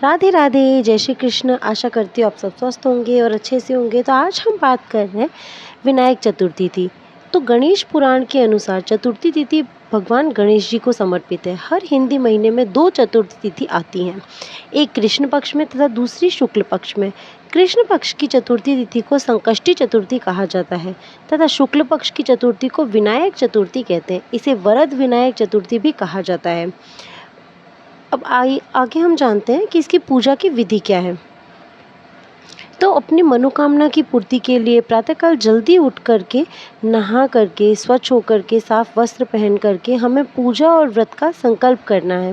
राधे राधे, जय श्री कृष्ण। आशा करती हूँ आप सब स्वस्थ होंगे और अच्छे से होंगे। तो आज हम बात कर रहे हैं विनायक चतुर्थी थी। तो गणेश पुराण के अनुसार चतुर्थी तिथि भगवान गणेश जी को समर्पित है। हर हिंदी महीने में दो चतुर्थी तिथि आती हैं, एक कृष्ण पक्ष में तथा दूसरी शुक्ल पक्ष में। कृष्ण पक्ष की चतुर्थी तिथि को संकष्टी चतुर्थी कहा जाता है तथा शुक्ल पक्ष की चतुर्थी को विनायक चतुर्थी कहते हैं। इसे वरद विनायक चतुर्थी भी कहा जाता है। अब आगे हम जानते हैं कि इसकी पूजा की विधि क्या है। तो अपनी मनोकामना की पूर्ति के लिए प्रातःकाल जल्दी उठ करके, नहा करके, स्वच्छ होकर के, साफ वस्त्र पहन करके हमें पूजा और व्रत का संकल्प करना है।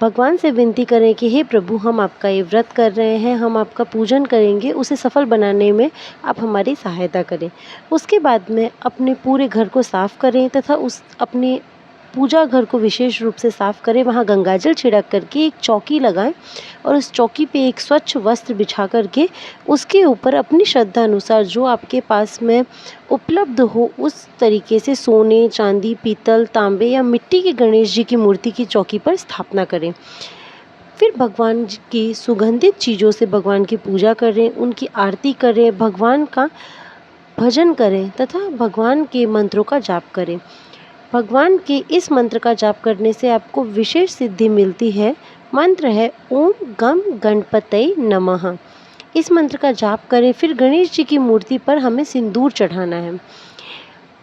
भगवान से विनती करें कि हे प्रभु, हम आपका ये व्रत कर रहे हैं, हम आपका पूजन करेंगे, उसे सफल बनाने में आप हमारी सहायता करें। उसके बाद में अपने पूरे घर को साफ करें तथा उस अपने पूजा घर को विशेष रूप से साफ करें। वहाँ गंगाजल छिड़क करके एक चौकी लगाएं और उस चौकी पे एक स्वच्छ वस्त्र बिछा करके उसके ऊपर अपनी श्रद्धा अनुसार जो आपके पास में उपलब्ध हो उस तरीके से सोने, चांदी, पीतल, तांबे या मिट्टी के गणेश जी की मूर्ति की चौकी पर स्थापना करें। फिर भगवान जी की सुगंधित चीज़ों से भगवान की पूजा करें, उनकी आरती करें, भगवान का भजन करें तथा भगवान के मंत्रों का जाप करें। भगवान के इस मंत्र का जाप करने से आपको विशेष सिद्धि मिलती है। मंत्र है ओम गम गणपतये नमः। इस मंत्र का जाप करें। फिर गणेश जी की मूर्ति पर हमें सिंदूर चढ़ाना है।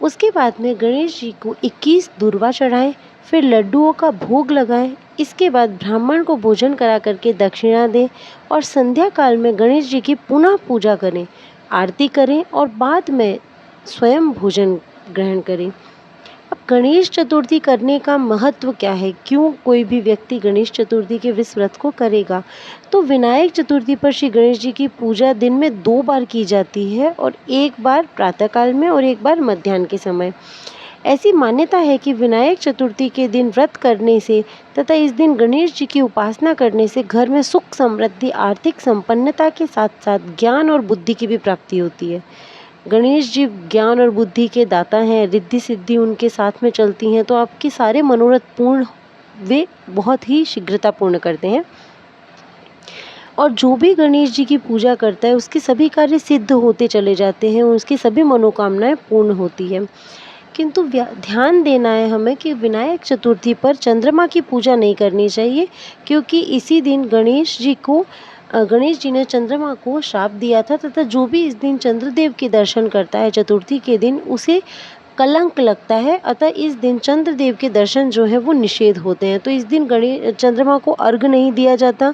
उसके बाद में गणेश जी को 21 दूर्वा चढ़ाएं, फिर लड्डुओं का भोग लगाएं। इसके बाद ब्राह्मण को भोजन करा करके दक्षिणा दें और संध्या काल में गणेश जी की पुनः पूजा करें, आरती करें और बाद में स्वयं भोजन ग्रहण करें। अब गणेश चतुर्थी करने का महत्व क्या है, क्यों कोई भी व्यक्ति गणेश चतुर्थी के इस व्रत को करेगा? तो विनायक चतुर्थी पर श्री गणेश जी की पूजा दिन में 2 बार की जाती है और एक बार प्रातःकाल में और एक बार मध्याह्न के समय। ऐसी मान्यता है कि विनायक चतुर्थी के दिन व्रत करने से तथा इस दिन गणेश जी की उपासना करने से घर में सुख, समृद्धि, आर्थिक संपन्नता के साथ साथ ज्ञान और बुद्धि की भी प्राप्ति होती है। गणेश जी ज्ञान और बुद्धि के दाता हैं, रिद्धि सिद्धि उनके साथ में चलती हैं, तो आपके सारे मनोरथ पूर्ण वे बहुत ही शीघ्रता पूर्ण करते हैं। और जो भी गणेश जी की पूजा करता है उसके सभी कार्य सिद्ध होते चले जाते हैं, उसकी सभी मनोकामनाएं पूर्ण होती है। किंतु ध्यान देना है हमें कि विनायक चतुर्थी पर चंद्रमा की पूजा नहीं करनी चाहिए, क्योंकि इसी दिन गणेश जी ने चंद्रमा को श्राप दिया था तथा जो भी इस दिन चंद्रदेव के दर्शन करता है चतुर्थी के दिन उसे कलंक लगता है। अतः इस दिन चंद्रदेव के दर्शन जो है वो निषेध होते हैं। तो इस दिन चंद्रमा को अर्घ्य नहीं दिया जाता,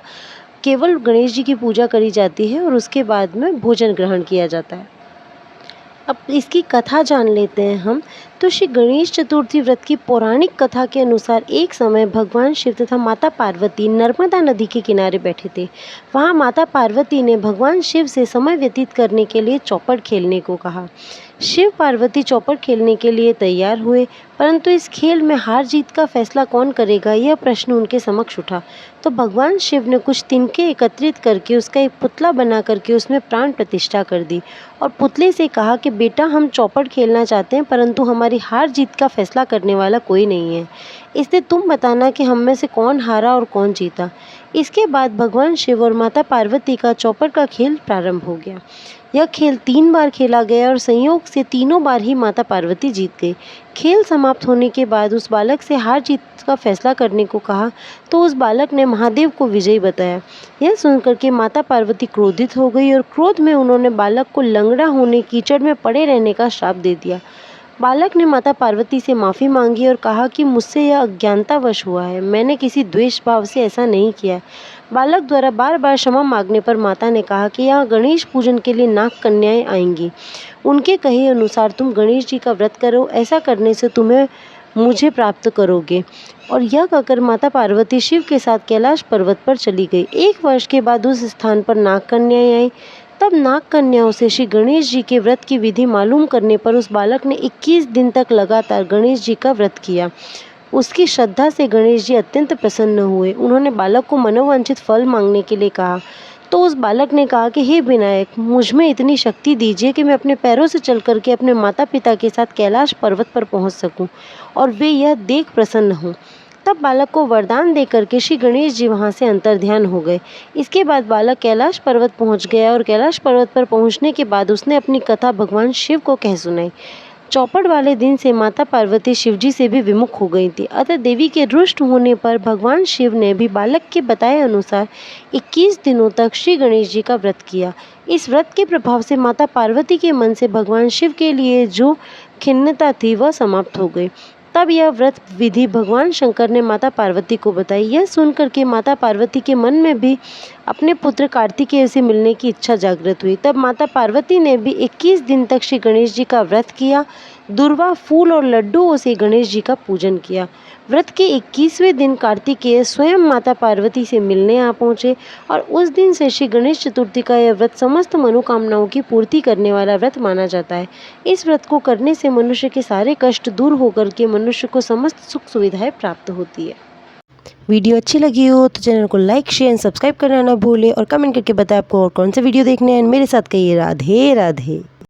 केवल गणेश जी की पूजा करी जाती है और उसके बाद में भोजन ग्रहण किया जाता है। अब इसकी कथा जान लेते हैं हम। तो श्री गणेश चतुर्थी व्रत की पौराणिक कथा के अनुसार एक समय भगवान शिव तथा माता पार्वती नर्मदा नदी के किनारे बैठे थे। वहाँ माता पार्वती ने भगवान शिव से समय व्यतीत करने के लिए चौपड़ खेलने को कहा। शिव पार्वती चौपड़ खेलने के लिए तैयार हुए, परंतु इस खेल में हार जीत का फैसला कौन करेगा, यह प्रश्न उनके समक्ष उठा। तो भगवान शिव ने कुछ तिनके एकत्रित करके उसका एक पुतला बना करके उसमें प्राण प्रतिष्ठा कर दी और पुतले से कहा कि बेटा, हम चौपड़ खेलना चाहते हैं, परंतु हमारी हार जीत का फैसला करने वाला कोई नहीं है, इसलिए तुम बताना कि हम में से कौन हारा और कौन जीता। इसके बाद भगवान शिव और माता पार्वती का चौपड़ का खेल प्रारंभ हो गया। यह खेल 3 बार खेला गया और संयोग से तीनों बार ही माता पार्वती जीत गई। खेल समाप्त होने के बाद उस बालक से हार जीत का फैसला करने को कहा, तो उस बालक ने महादेव को विजयी बताया। यह सुनकर के माता पार्वती क्रोधित हो गई और क्रोध में उन्होंने बालक को लंगड़ा होने, कीचड़ में पड़े रहने का श्राप दे दिया। बालक ने माता पार्वती से माफ़ी मांगी और कहा कि मुझसे यह अज्ञानतावश हुआ है, मैंने किसी द्वेष भाव से ऐसा नहीं किया। बालक द्वारा बार बार क्षमा मांगने पर माता ने कहा कि यहाँ गणेश पूजन के लिए नाग कन्याएं आएंगी, उनके कहे अनुसार तुम गणेश जी का व्रत करो, ऐसा करने से तुम्हें मुझे प्राप्त करोगे। और यह कहकर माता पार्वती शिव के साथ कैलाश पर्वत पर चली गई। 1 वर्ष के बाद उस स्थान पर नाग कन्याएं आई। तब नाग कन्याओं से श्री गणेश जी के व्रत की विधि मालूम करने पर उस बालक ने 21 दिन तक लगातार गणेश जी का व्रत किया। उसकी श्रद्धा से गणेश जी अत्यंत प्रसन्न हुए। उन्होंने बालक को मनोवांछित फल मांगने के लिए कहा, तो उस बालक ने कहा कि हे विनायक, मुझ में इतनी शक्ति दीजिए कि मैं अपने पैरों से चल करके अपने माता पिता के साथ कैलाश पर्वत पर पहुंच सकूं और वे यह देख प्रसन्न हों। तब बालक को वरदान देकर के श्री गणेश जी वहाँ से अंतर्ध्यान हो गए। इसके बाद बालक कैलाश पर्वत पहुँच गया और कैलाश पर्वत पर पहुँचने के बाद उसने अपनी कथा भगवान शिव को कह सुनाई। चौपड़ वाले दिन से माता पार्वती शिवजी से भी विमुख हो गई थी। अतः देवी के रुष्ट होने पर भगवान शिव ने भी बालक के बताए अनुसार 21 दिनों तक श्री गणेश जी का व्रत किया। इस व्रत के प्रभाव से माता पार्वती के मन से भगवान शिव के लिए जो खिन्नता थी वह समाप्त हो गई। तब यह व्रत विधि भगवान शंकर ने माता पार्वती को बताई। यह सुनकर के माता पार्वती के मन में भी अपने पुत्र कार्तिकेय से मिलने की इच्छा जागृत हुई। तब माता पार्वती ने भी 21 दिन तक श्री गणेश जी का व्रत किया। दूर्वा, फूल और लड्डुओं से गणेश जी का पूजन किया। व्रत के 21वें दिन कार्तिकेय स्वयं माता पार्वती से मिलने आ पहुँचे और उस दिन से श्री गणेश चतुर्थी का यह व्रत समस्त मनोकामनाओं की पूर्ति करने वाला व्रत माना जाता है। इस व्रत को करने से मनुष्य के सारे कष्ट दूर होकर के मनुष्य को समस्त सुख सुविधाएं प्राप्त होती है। वीडियो अच्छी लगी हो तो चैनल को लाइक, शेयर एंड सब्सक्राइब करना ना भूलें और कमेंट करके बताएं आपको और कौन से वीडियो देखने हैं। मेरे साथ कहिए राधे राधे।